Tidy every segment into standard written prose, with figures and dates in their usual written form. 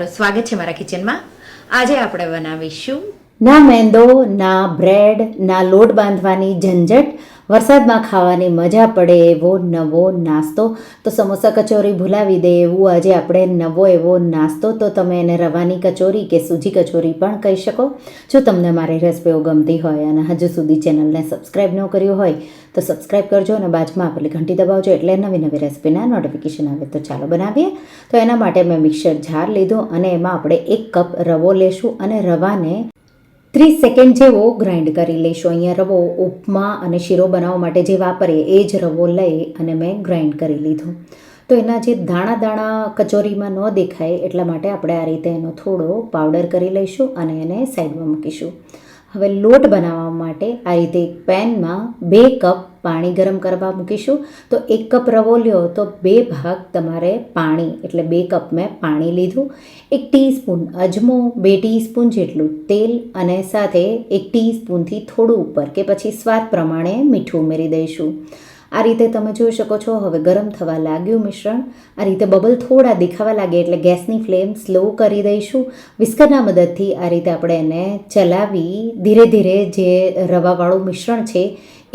તમારું સ્વાગત છે મારા કિચનમાં. આજે આપણે બનાવીશું ના મેંદો, ના બ્રેડ, ના લોટ બાંધવાની ઝંઝટ, વરસાદમાં ખાવાની મજા પડે એવો નવો નાસ્તો. તો સમોસા કચોરી ભૂલાવી દે એવું આજે આપણે નવો એવો નાસ્તો. તો તમે એને રવાની કચોરી કે સૂજી કચોરી પણ કહી શકો. જો તમને મારી રેસીપીઓ ગમતી હોય અને હજુ સુધી ચેનલને સબસ્ક્રાઈબ ન કર્યું હોય તો સબસ્ક્રાઈબ કરજો અને બાજુમાં આપેલી ઘંટી દબાવજો એટલે નવી નવી રેસીપીના નોટિફિકેશન આવે. તો ચાલો બનાવીએ. તો એના માટે મેં મિક્સર જાર લીધો અને એમાં આપણે 1 કપ રવો લેશું અને રવાને 30 સેકન્ડ જેવો ગ્રાઇન્ડ કરી લઈશું. અહીંયા રવો ઉપમા અને શીરો બનાવવા માટે જે વાપરીએ એ જ રવો લઈ અને મેં ગ્રાઇન્ડ કરી લીધો. તો એના જે દાણા દાણા કચોરીમાં ન દેખાય એટલા માટે આપણે આ રીતે એનો થોડો પાવડર કરી લઈશું અને એને સાઈડમાં મૂકીશું. હવે લોટ બનાવવા માટે આ રીતે એક પેનમાં 2 કપ પાણી ગરમ કરવા મૂકીશું. તો 1 કપ રવો લ્યો તો 2 ભાગ તમારે પાણી, એટલે 2 કપ મેં પાણી લીધું. 1 ટીસ્પૂન અજમો, 2 ટીસ્પૂન જેટલું તેલ અને સાથે 1 ટીસ્પૂનથી થોડું ઉપર કે પછી સ્વાદ પ્રમાણે મીઠું ઉમેરી દઈશું. આ રીતે તમે જોઈ શકો છો હવે ગરમ થવા લાગ્યું મિશ્રણ. આ રીતે બબલ થોડા દેખાવા લાગે એટલે ગેસની ફ્લેમ સ્લો કરી દઈશું. વિસ્કરના મદદથી આ રીતે આપણે એને ચલાવી ધીરે ધીરે જે રવાવાળું મિશ્રણ છે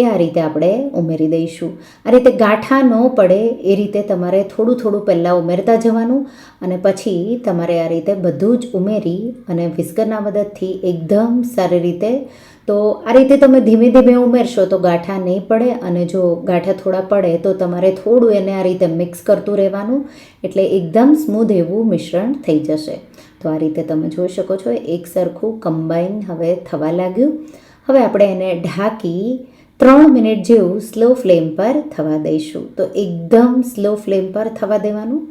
એ આ રીતે આપણે ઉમેરી દઈશું. આ રીતે ગાંઠા ન પડે એ રીતે તમારે થોડું થોડું પહેલાં ઉમેરતા જવાનું અને પછી તમારે આ રીતે બધું જ ઉમેરી અને વિસ્કરના મદદથી એકદમ સારી રીતે. તો આ રીતે તમે ધીમે ધીમે ઉમેરશો તો ગાંઠા નહીં પડે અને જો ગાંઠા થોડા પડે તો તમારે થોડું એને આ રીતે મિક્સ કરતું રહેવાનું એટલે એકદમ સ્મૂધ એવું મિશ્રણ થઈ જશે. તો આ રીતે તમે જોઈ શકો છો એક સરખું કમ્બાઈન હવે થવા લાગ્યું. હવે આપણે એને ઢાંકી 3 મિનિટ જેવું સ્લો ફ્લેમ પર થવા દઈશું. તો એકદમ સ્લો ફ્લેમ પર થવા દેવાનું.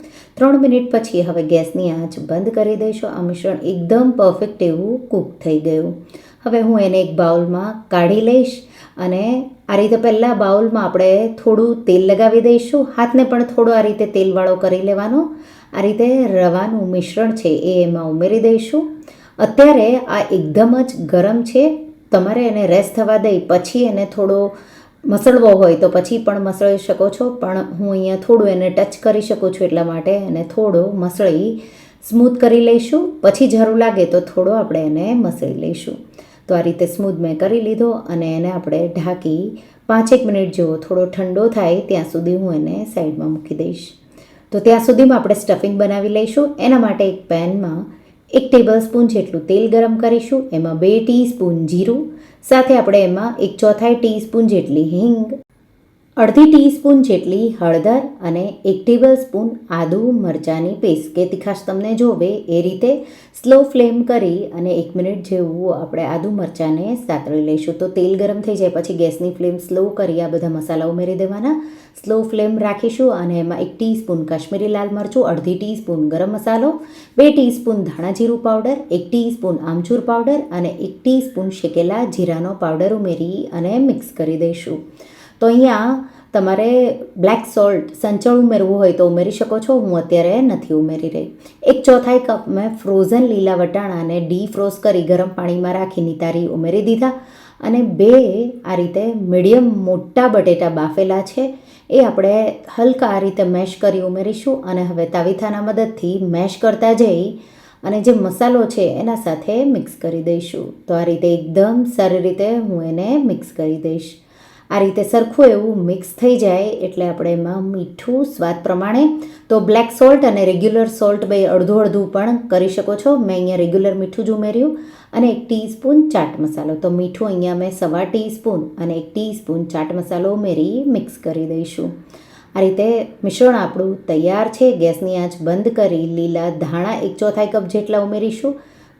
3 મિનિટ પછી હવે ગેસની આંચ બંધ કરી દઈશું. આ મિશ્રણ એકદમ પરફેક્ટ એવું કૂક થઈ ગયું. હવે હું એને એક બાઉલમાં કાઢી લઈશ અને આ રીતે પહેલાં બાઉલમાં આપણે થોડું તેલ લગાવી દઈશું. હાથને પણ થોડો આ રીતે તેલવાળો કરી લેવાનો. આ રીતે રવાનું મિશ્રણ છે એ એમાં ઉમેરી દઈશું. અત્યારે આ એકદમ જ ગરમ છે. તમારે એને રેસ્ટ થવા દઈ પછી એને થોડો મસળવો હોય તો પછી પણ મસળી શકો છો, પણ હું અહીંયા થોડું એને ટચ કરી શકું છું એટલા માટે એને થોડો મસળી સ્મૂથ કરી લઈશું. પછી જરૂર લાગે તો થોડો આપણે એને મસળી લઈશું. તો આ રીતે સ્મૂથ મેં કરી લીધો અને એને આપણે ઢાંકી 5-1 મિનિટ જેવો થોડો ઠંડો થાય ત્યાં સુધી હું એને સાઈડમાં મૂકી દઈશ. તો ત્યાં સુધીમાં આપણે સ્ટફિંગ બનાવી લઈશું. એના માટે એક પેનમાં 1 ટેબલસ્પૂન જેટલું તેલ ગરમ કરીશું. એમાં 2 ટીસ્પૂન જીરું, સાથે આપણે એમાં 1/4 ટીસ્પૂન જેટલી હિંગ, 1/2 ટીસ્પૂન જેટલી હળદર અને 1 ટેબલસ્પૂન આદુ મરચાંની પેસ્ટ કે તીખાશ તમને જોવે એ રીતે સ્લો ફ્લેમ કરી અને 1 મિનિટ જેવું આપણે આદુ મરચાંને સાતળી લઈશું. તો તેલ ગરમ થઈ જાય પછી ગેસની ફ્લેમ સ્લો કરી આ બધા મસાલા ઉમેરી દેવાના. સ્લો ફ્લેમ રાખીશું અને એમાં 1 ટીસ્પૂન કાશ્મીરી લાલ મરચું, 1/2 ટીસ્પૂન ગરમ મસાલો, 2 ટીસ્પૂન ધાણા જીરું પાવડર, 1 ટીસ્પૂન આમચૂર પાવડર અને 1 ટીસ્પૂન શેકેલા જીરાનો પાવડર ઉમેરી અને મિક્સ કરી દઈશું. તો અહીંયા તમારે બ્લેક સોલ્ટ સંચળ ઉમેરવું હોય તો ઉમેરી શકો છો. હું અત્યારે નથી ઉમેરી રહી. 1/4 કપ મેં ફ્રોઝન લીલા વટાણાને ડીફ્રોઝ કરી ગરમ પાણીમાં રાખી નિતારી ઉમેરી દીધા અને 2 આ રીતે મીડિયમ મોટા બટેટા બાફેલા છે એ આપણે હલકા આ રીતે મેશ કરી ઉમેરીશું અને હવે તાવીથાના મદદથી મેશ કરતા જઈ અને જે મસાલો છે એના સાથે મિક્સ કરી દઈશું. તો આ રીતે એકદમ સારી રીતે હું એને મિક્સ કરી દઈશ. આ રીતે સરખું એવું મિક્સ થઈ જાય એટલે આપણે એમાં મીઠું સ્વાદ પ્રમાણે, તો બ્લેક સોલ્ટ અને રેગ્યુલર સોલ્ટ બે અડધું અડધું પણ કરી શકો છો. મેં અહીંયા રેગ્યુલર મીઠું જ ઉમેર્યું અને 1 ટીસ્પૂન ચાટ મસાલો. તો મીઠું અહીંયા મેં 1/4 ટીસ્પૂન અને 1 ટીસ્પૂન ચાટ મસાલો ઉમેરી મિક્સ કરી દઈશું. આ રીતે મિશ્રણ આપણું તૈયાર છે. ગેસની આંચ બંધ કરી લીલા ધાણા 1/4 કપ જેટલા ઉમેરીશું,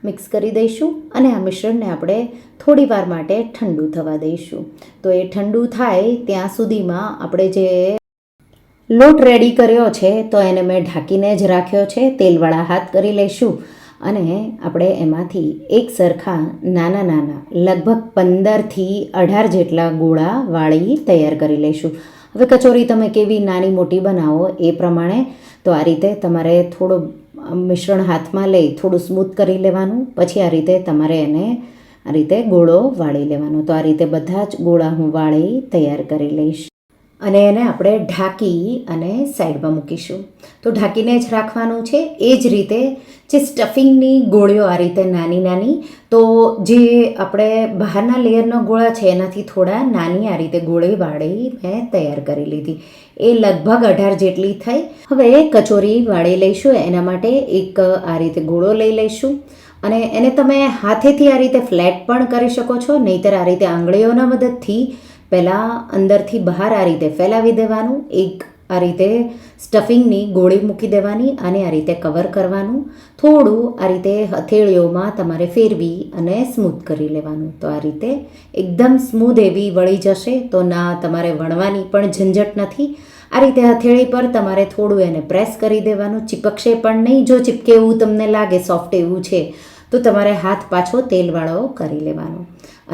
મિક્સ કરી દઈશું અને આ મિશ્રણને આપણે થોડી વાર માટે ઠંડુ થવા દઈશું. તો એ ઠંડુ થાય ત્યાં સુધીમાં આપણે જે લોટ રેડી કર્યો છે તો એને મેં ઢાંકીને જ રાખ્યો છે. તેલવાળા હાથ કરી લઈશું અને આપણે એમાંથી એક સરખા નાના નાના લગભગ 15થી 18 જેટલા ગોળા વાળી તૈયાર કરી લઈશું. હવે કચોરી તમે કેવી નાની મોટી બનાવો એ પ્રમાણે. તો આ રીતે તમારે થોડો મિશ્રણ હાથમાં લઈ થોડું સ્મૂથ કરી લેવાનું. પછી આ રીતે તમારે એને આ રીતે ગોળો વાળી લેવાનો. તો આ રીતે બધા જ ગોળા હું વાળી તૈયાર કરી લઈશ અને એને આપણે ઢાંકી અને સાઈડમાં મૂકીશું. તો ઢાંકીને જ રાખવાનું છે. એ જ રીતે જે સ્ટફિંગની ગોળીઓ આ રીતે નાની નાની, તો જે આપણે બહારના લેયરના ગોળા છે એનાથી થોડા નાની આ રીતે ગોળીવાળી મેં તૈયાર કરી લીધી. એ લગભગ 18 જેટલી થઈ. હવે કચોરી વાળી લઈશું. એના માટે એક આ રીતે ગોળો લઈ લઈશું અને એને તમે હાથેથી આ રીતે ફ્લેટ પણ કરી શકો છો, નહીંતર આ રીતે આંગળીઓના મદદથી પહેલાં અંદરથી બહાર આ રીતે ફેલાવી દેવાનું. એક આ રીતે સ્ટફિંગની ગોળી મૂકી દેવાની અને આ રીતે કવર કરવાનું. થોડું આ રીતે હથેળીઓમાં તમારે ફેરવી અને સ્મૂથ કરી લેવાનું. તો આ રીતે એકદમ સ્મૂધ એવી વળી જશે. તો ના તમારે વણવાની પણ ઝંઝટ નથી. આ રીતે હથેળી પર તમારે થોડું એને પ્રેસ કરી દેવાનું. ચીપકશે પણ નહીં. જો ચીપકે એવું તમને લાગે સોફ્ટ એવું છે તો તમારે હાથ પાછો તેલવાળો કરી લેવાનો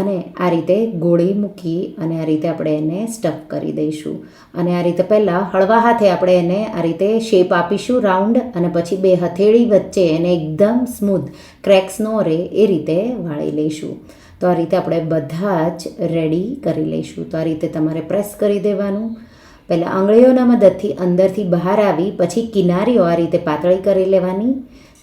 અને આ રીતે ગોળી મૂકી અને આ રીતે આપણે એને સ્ટફ કરી દઈશું. અને આ રીતે પહેલાં હળવા હાથે આપણે એને આ રીતે શેપ આપીશું રાઉન્ડ, અને પછી બે હથેળી વચ્ચે એને એકદમ સ્મૂથ ક્રેક્સ ન રહે એ રીતે વાળી લઈશું. તો આ રીતે આપણે બધા જ રેડી કરી લઈશું. તો આ રીતે તમારે પ્રેસ કરી દેવાનું. પહેલાં આંગળીઓના મદદથી અંદરથી બહાર આવી પછી કિનારીઓ આ રીતે પાતળી કરી લેવાની.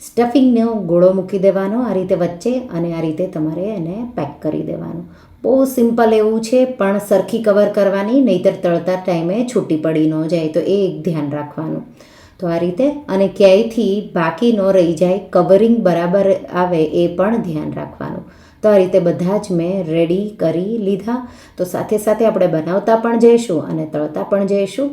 સ્ટફિંગનો ગોળો મૂકી દેવાનો આ રીતે વચ્ચે અને આ રીતે તમારે એને પેક કરી દેવાનું. બહુ સિમ્પલ એવું છે, પણ સરખી કવર કરવાની, નહીંતર તળતા ટાઈમે છૂટી પડી ન જાય, તો એ એક ધ્યાન રાખવાનું. તો આ રીતે, અને ક્યાંયથી બાકી ન રહી જાય, કવરિંગ બરાબર આવે એ પણ ધ્યાન રાખવાનું. તો આ રીતે બધા જ મેં રેડી કરી લીધા. તો સાથે સાથે આપણે બનાવતા પણ જઈશું અને તળતા પણ જઈશું.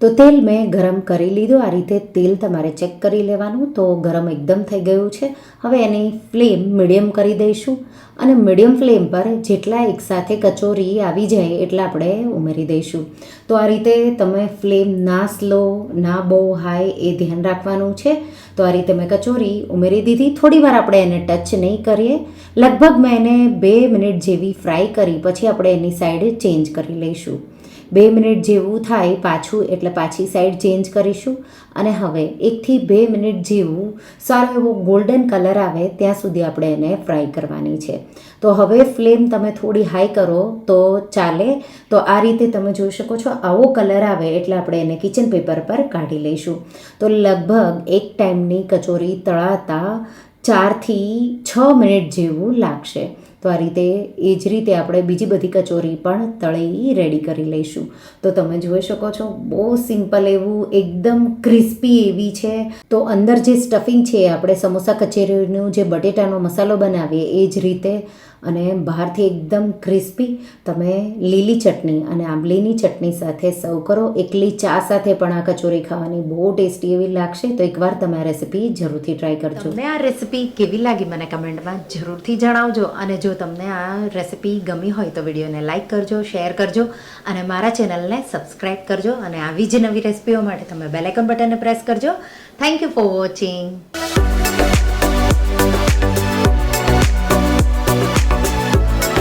તો તેલ મેં ગરમ કરી લીધું. આ રીતે તેલ તમારે ચેક કરી લેવાનું. તો ગરમ એકદમ થઈ ગયું છે. હવે એની ફ્લેમ મીડિયમ કરી દઈશું અને મીડિયમ ફ્લેમ પર જેટલા એકસાથે કચોરી આવી જાય એટલા આપણે ઉમેરી દઈશું. તો આ રીતે તમે ફ્લેમ ના સ્લો ના બહુ હાઈ એ ધ્યાન રાખવાનું છે. તો આ રીતે મેં કચોરી ઉમેરી દીધી. થોડી વાર આપણે એને ટચ નહીં કરીએ. લગભગ મેં એને 2 મિનિટ જેવી ફ્રાય કરી પછી આપણે એની સાઈડ ચેન્જ કરી લઈશું. 2 મિનિટ જેવું થાય પાછું એટલે પાછી સાઈડ ચેન્જ કરીશું. અને હવે 1 થી 2 મિનિટ જેવું સારો એવો ગોલ્ડન કલર આવે ત્યાં સુધી આપણે એને ફ્રાય કરવાની છે. તો હવે ફ્લેમ તમે થોડી હાઈ કરો તો ચાલે. તો આ રીતે તમે જોઈ શકો છો આવો કલર આવે એટલે આપણે એને કિચન પેપર પર કાઢી લઈશું. તો લગભગ એક ટાઈમની કચોરી તળાતા 4 થી 6 મિનિટ જેવું લાગશે. તો આ રીતે એ જ રીતે આપણે બીજી બધી કચોરી પણ તળી રેડી કરી લઈશું. તો તમે જોઈ શકો છો બહુ સિમ્પલ એવું એકદમ ક્રિસ્પી એવી છે. તો અંદર જે સ્ટફિંગ છે આપણે સમોસા કચોરીનું જે બટેટાનો મસાલો બનાવીએ એ જ રીતે, અને બહારથી એકદમ ક્રિસ્પી. તમે લીલી ચટણી અને આંબલીની ચટણી સાથે સર્વ કરો. એકલી ચા સાથે પણ આ કચોરી ખાવાની બહુ ટેસ્ટી એવી લાગશે. તો એકવાર તમે આ રેસીપી જરૂરથી ટ્રાય કરજો. તમને આ રેસીપી કેવી લાગી મને કમેન્ટમાં જરૂરથી જણાવજો. અને જો તમને આ રેસીપી ગમી હોય તો વિડીયોને લાઇક કરજો, શેર કરજો અને મારા ચેનલને સબસ્ક્રાઈબ કરજો. અને આવી જ નવી રેસીપીઓ માટે તમે બેલ આઇકન બટનને પ્રેસ કરજો. Thank you for watching.